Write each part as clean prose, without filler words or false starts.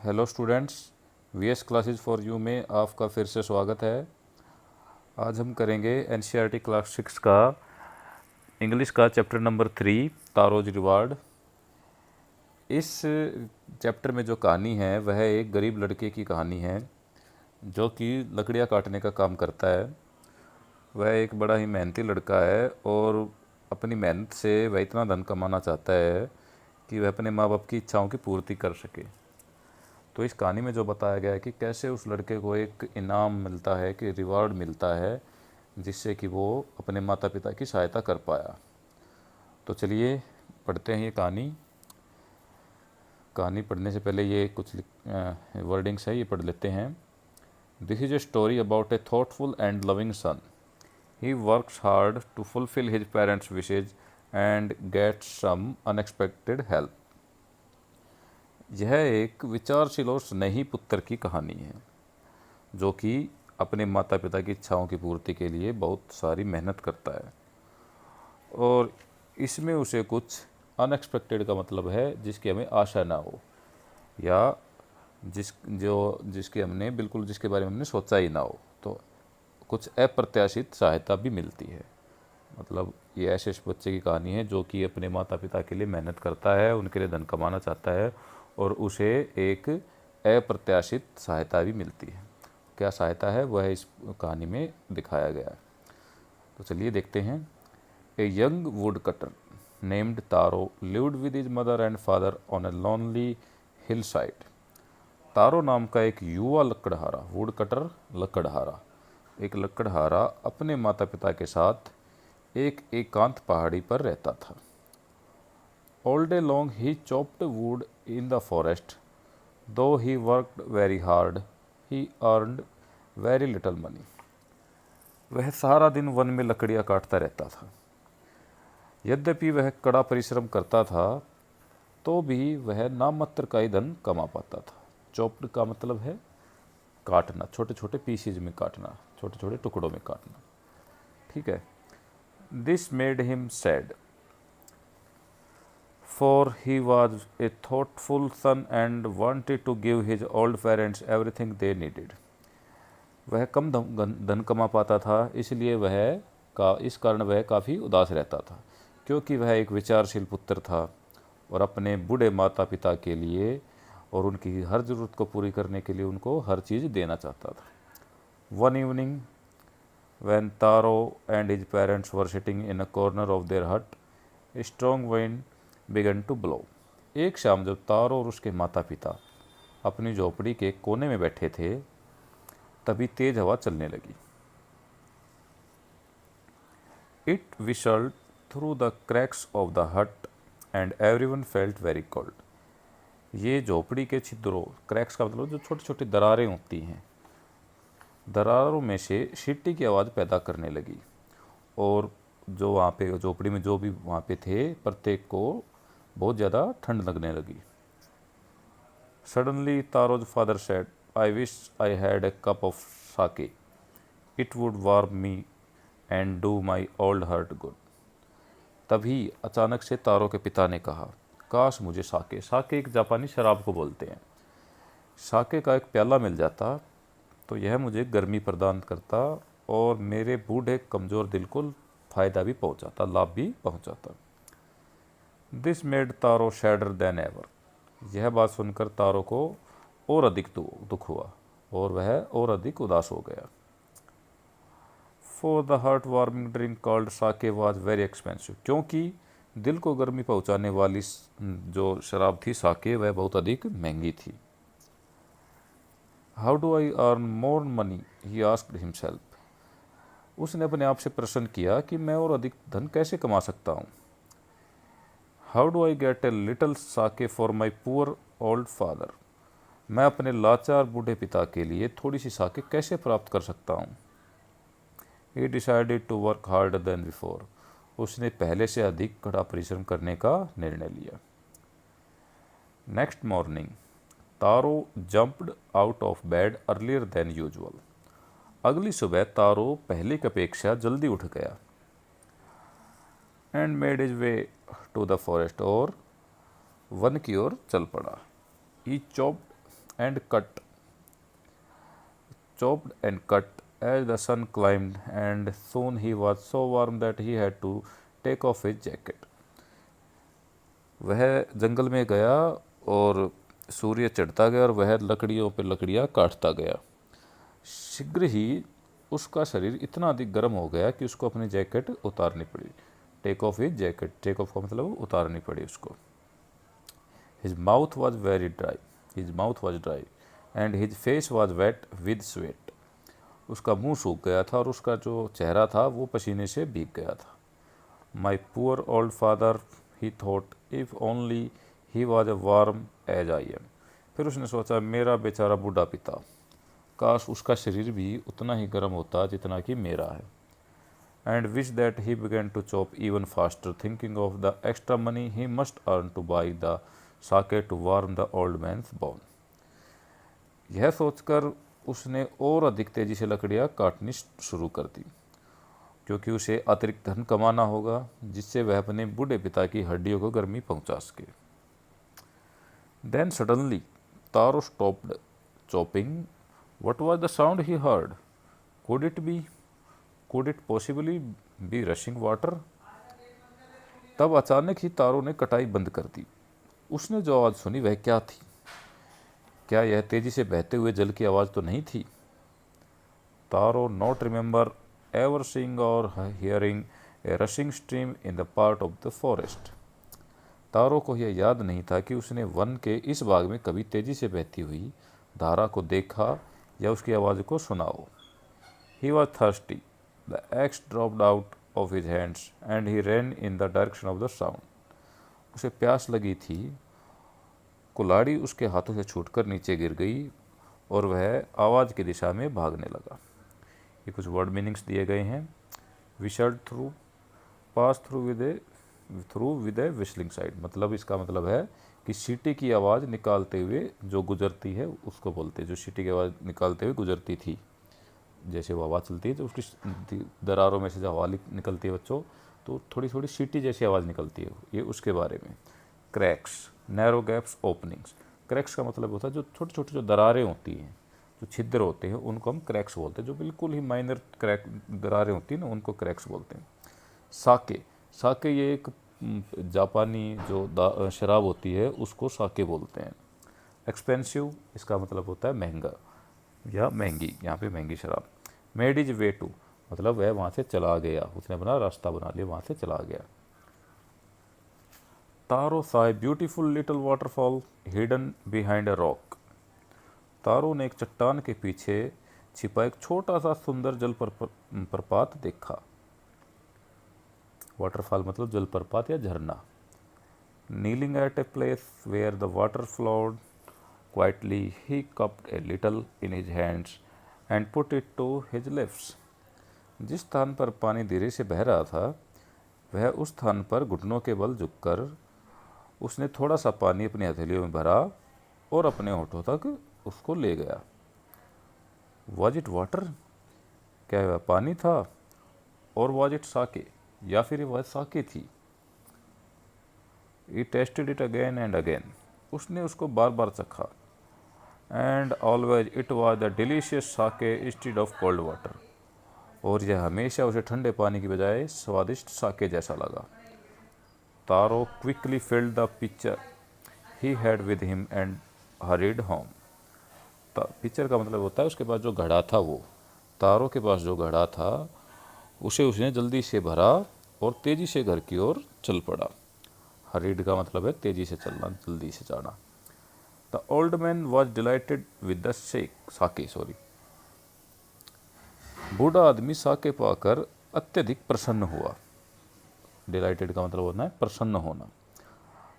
Hello students, VS classes for you में आपका फिर से स्वागत है। आज हम करेंगे एनसीईआरटी क्लास 6 का इंग्लिश का चैप्टर नंबर 3 तारोज रिवार्ड। इस चैप्टर में जो कहानी है वह एक गरीब लड़के की कहानी है जो कि लकड़ियाँ काटने का काम करता है। वह एक बड़ा ही मेहनती लड़का है और अपनी मेहनत से वह इतना धन कमाना चाहता है कि वह अपने माँ बाप की इच्छाओं की पूर्ति कर सके। तो इस कहानी में जो बताया गया है कि कैसे उस लड़के को एक इनाम मिलता है, कि रिवार्ड मिलता है, जिससे कि वो अपने माता पिता की सहायता कर पाया। तो चलिए पढ़ते हैं ये कहानी। कहानी पढ़ने से पहले ये कुछ वर्डिंग्स है, ये पढ़ लेते हैं। This is a story about a thoughtful and loving son. He works hard to fulfil his parents wishes and gets some unexpected help. यह एक विचारशील और स्नेही पुत्र की कहानी है जो कि अपने माता पिता की इच्छाओं की पूर्ति के लिए बहुत सारी मेहनत करता है, और इसमें उसे कुछ अनएक्सपेक्टेड का मतलब है जिसकी हमें आशा ना हो, या जिसके बारे में हमने सोचा ही ना हो। तो कुछ अप्रत्याशित सहायता भी मिलती है। मतलब ये ऐसे बच्चे की कहानी है जो कि अपने माता पिता के लिए मेहनत करता है, उनके लिए धन कमाना चाहता है, और उसे एक अप्रत्याशित सहायता भी मिलती है। क्या सहायता है वह इस कहानी में दिखाया गया है। तो चलिए देखते हैं। A young wood cutter named Taro lived with his mother and father on a lonely hill side. Taro नाम का एक युवा लकड़हारा, वुड कटर लकड़हारा, एक लकड़हारा अपने माता पिता के साथ एक एकांत पहाड़ी पर रहता था। All day long he chopped wood in the forest. Though he worked very hard, he earned very little money. वह सारा दिन वन में लकड़ियाँ काटता रहता था। यद्यपि वह कड़ा परिश्रम करता था तो भी वह नाममात्र का ही धन कमा पाता था। चॉप्ड का मतलब है काटना, छोटे छोटे पीसीज में काटना, छोटे छोटे टुकड़ों में काटना। ठीक है। This made him sad, for he was a thoughtful son and wanted to give his old parents everything they needed. वह कम धन कमा पाता था, इसलिए इस कारण वह काफ़ी उदास रहता था, क्योंकि वह एक विचारशील पुत्र था और अपने बूढ़े माता पिता के लिए और उनकी हर ज़रूरत को पूरी करने के लिए उनको हर चीज़ देना चाहता था। One evening when Taro and his parents were sitting in a corner of their hut, a strong wind began to blow. एक शाम जब तारो और उसके माता पिता अपनी झोपड़ी के कोने में बैठे थे, तभी तेज हवा चलने लगी। It whistled through the cracks of the hut and everyone felt very cold. ये झोपड़ी के छिद्रों, क्रैक्स का मतलब जो छोटी छोटी दरारें होती हैं, दरारों में से सीटी की आवाज़ पैदा करने लगी, और जो वहाँ पे झोपड़ी में जो भी वहाँ पे थे, प्रत्येक को बहुत ज़्यादा ठंड लगने लगी। Suddenly Taro's father said, I wish I had a cup of sake, it would warm me and do my old heart good. तभी अचानक से तारो के पिता ने कहा, काश मुझे साके, साके एक जापानी शराब को बोलते हैं, साके का एक प्याला मिल जाता तो यह मुझे गर्मी प्रदान करता और मेरे बूढ़े कमज़ोर दिल को फ़ायदा भी पहुंचाता, लाभ भी पहुंचाता। This made taro sadder then ever. यह बात सुनकर तारो को और अधिक दुख हुआ और वह और अधिक उदास हो गया। For the heart warming drink called sake was very expensive. क्योंकि दिल को गर्मी पहुंचाने वाली जो शराब थी साके, वह बहुत अधिक महंगी थी। How do I earn more money, he asked himself. उसने अपने आप से प्रश्न किया कि मैं और अधिक धन कैसे कमा सकता हूँ। How do I get a little sake for my poor old father. मैं अपने लाचार बूढ़े पिता के लिए थोड़ी सी साके कैसे प्राप्त कर सकता हूँ। He decided to work harder than before. उसने पहले से अधिक कड़ा परिश्रम करने का निर्णय लिया। Next morning Taro jumped out of bed earlier than usual. अगली सुबह तारो पहले की अपेक्षा जल्दी उठ गया। And made his way to the forest, और वन की ओर चल पड़ा। He chopped and cut, chopped and cut as the sun climbed, and soon he was so warm that he had to take off his jacket. वह जंगल में गया और सूर्य चढ़ता गया और वह लकड़ियों पर लकड़ियाँ काटता गया। शीघ्र ही उसका शरीर इतना अधिक गर्म हो गया कि उसको अपनी जैकेट उतारनी पड़ी। Take off his jacket, take off का मतलब उतारनी पड़ी उसको। His mouth was very dry, his mouth was dry and his face was wet with sweat. उसका मुंह सूख गया था और उसका जो चेहरा था वो पसीने से भीग गया था। My poor old father, he thought, if only he was a warm as I am. फिर उसने सोचा, मेरा बेचारा बूढ़ा पिता, काश उसका शरीर भी उतना ही गर्म होता जितना कि मेरा है। And wish that he began to chop even faster, thinking of the extra money he must earn to buy the sake to warm the old man's bone. यह सोचकर उसने और अधिक तेजी से लकड़ियाँ काटनी शुरू कर दी, क्योंकि उसे अतिरिक्त धन कमाना होगा जिससे वह अपने बूढ़े पिता की हड्डियों को गर्मी पहुंचा सके। Then suddenly Taro stopped chopping. What was the sound he heard? Could it possibly be rushing water? तब अचानक ही तारो ने कटाई बंद कर दी। उसने जो आवाज़ सुनी वह क्या थी? क्या यह तेजी से बहते हुए जल की आवाज़ तो नहीं थी? Taro not remember ever seeing or hearing a rushing stream in the part of the forest. तारो को यह याद नहीं था कि उसने वन के इस भाग में कभी तेजी से बहती हुई धारा को देखा या उसकी आवाज़ को सुना हो। He was thirsty. The axe dropped out of his hands and he ran in the direction of the sound. उसे प्यास लगी थी। कुल्हाड़ी उसके हाथों से छूटकर नीचे गिर गई और वह आवाज़ की दिशा में भागने लगा। ये कुछ वर्ड मीनिंग्स दिए गए हैं। Whistled through, pass through with a whistling side, मतलब इसका मतलब है कि सीटी की आवाज़ निकालते हुए जो गुजरती है उसको बोलते हैं। जो सीटी की आवाज़ निकालते हुए गुजरती थी, जैसे वो आवाज़ चलती है तो उसकी दरारों में से जो हवा निकलती है बच्चों, तो थोड़ी थोड़ी सीटी जैसी आवाज़ निकलती है, ये उसके बारे में। Cracks, narrow gaps, openings. Cracks का मतलब होता है जो छोटी छोटी जो दरारें होती हैं, जो छिद्र होते हैं, उनको हम क्रैक्स बोलते हैं। जो बिल्कुल ही माइनर क्रैक दरारें होती हैं ना, उनको क्रैक्स बोलते हैं। साके, साके ये एक जापानी जो शराब होती है उसको साके बोलते हैं। एक्सपेंसिव, इसका मतलब होता है महंगा या महंगी, यहाँ पे महंगी शराब। मेड इज वे टू, मतलब वह वहाँ से चला गया, उसने अपना रास्ता बना लिया, वहाँ से चला गया। तारो saw a beautiful little waterfall hidden behind a rock. तारो ने एक चट्टान के पीछे छिपा एक छोटा सा सुंदर जल प्रपात देखा। वाटरफॉल मतलब जल प्रपात या झरना। Kneeling at a place where the water flowed quietly, he cupped a little in his hands and put it to his lips. जिस स्थान पर पानी धीरे से बह रहा था, वह उस स्थान पर घुटनों के बल झुककर उसने थोड़ा सा पानी अपनी हथेलियों में भरा और अपने होठों तक उसको ले गया। Was it water? क्या वह पानी था? और वॉज इट साके? या फिर वह साके थी? He tasted it again and again, उसने उसको बार बार चखा। And always it was the delicious sake instead of cold water, और यह हमेशा उसे ठंडे पानी की बजाय स्वादिष्ट साके जैसा लगा। Taro quickly filled the picture he had with him and hurried home. Picture का मतलब होता है उसके पास जो घड़ा था, वो तारो के पास जो घड़ा था उसे उसने जल्दी से भरा और तेज़ी से घर की ओर चल पड़ा। हरीड का मतलब है तेज़ी से चलना, जल्दी से जाना। The old man was delighted with the sake. बूढ़ा आदमी साके पाकर अत्यधिक प्रसन्न हुआ। डिलाइटेड का मतलब होता है प्रसन्न होना।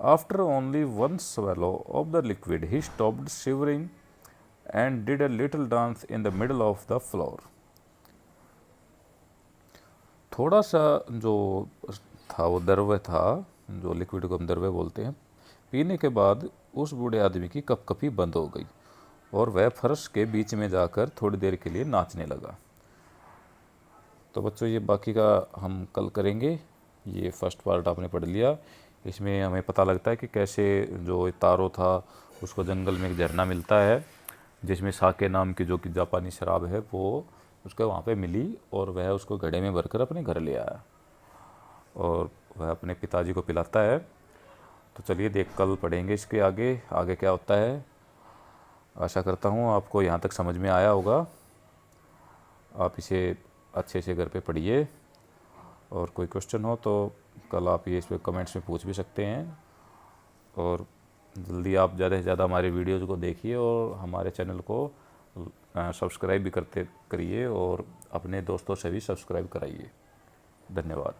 After only one swallow of the liquid he stopped shivering and did a little dance in the middle of the floor. थोड़ा सा जो था वो द्रव्य था, जो लिक्विड को हम द्रव्य बोलते हैं, पीने के बाद उस बूढ़े आदमी की कपकपी बंद हो गई और वह फर्श के बीच में जाकर थोड़ी देर के लिए नाचने लगा। तो बच्चों ये बाकी का हम कल करेंगे। ये फर्स्ट पार्ट आपने पढ़ लिया। इसमें हमें पता लगता है कि कैसे जो तारो था उसको जंगल में एक झरना मिलता है जिसमें साके नाम की जो कि जापानी शराब है वो उसको वहाँ पे मिली, और वह उसको घड़े में भरकर अपने घर ले आया और वह अपने पिताजी को पिलाता है। तो चलिए कल पढ़ेंगे इसके आगे आगे क्या होता है। आशा करता हूँ आपको यहाँ तक समझ में आया होगा। आप इसे अच्छे से घर पे पढ़िए, और कोई क्वेश्चन हो तो कल आप ये इस पर कमेंट्स में पूछ भी सकते हैं। और जल्दी आप ज़्यादा से ज़्यादा हमारे वीडियोज़ को देखिए और हमारे चैनल को सब्सक्राइब भी करिए, और अपने दोस्तों से भी सब्सक्राइब कराइए। धन्यवाद।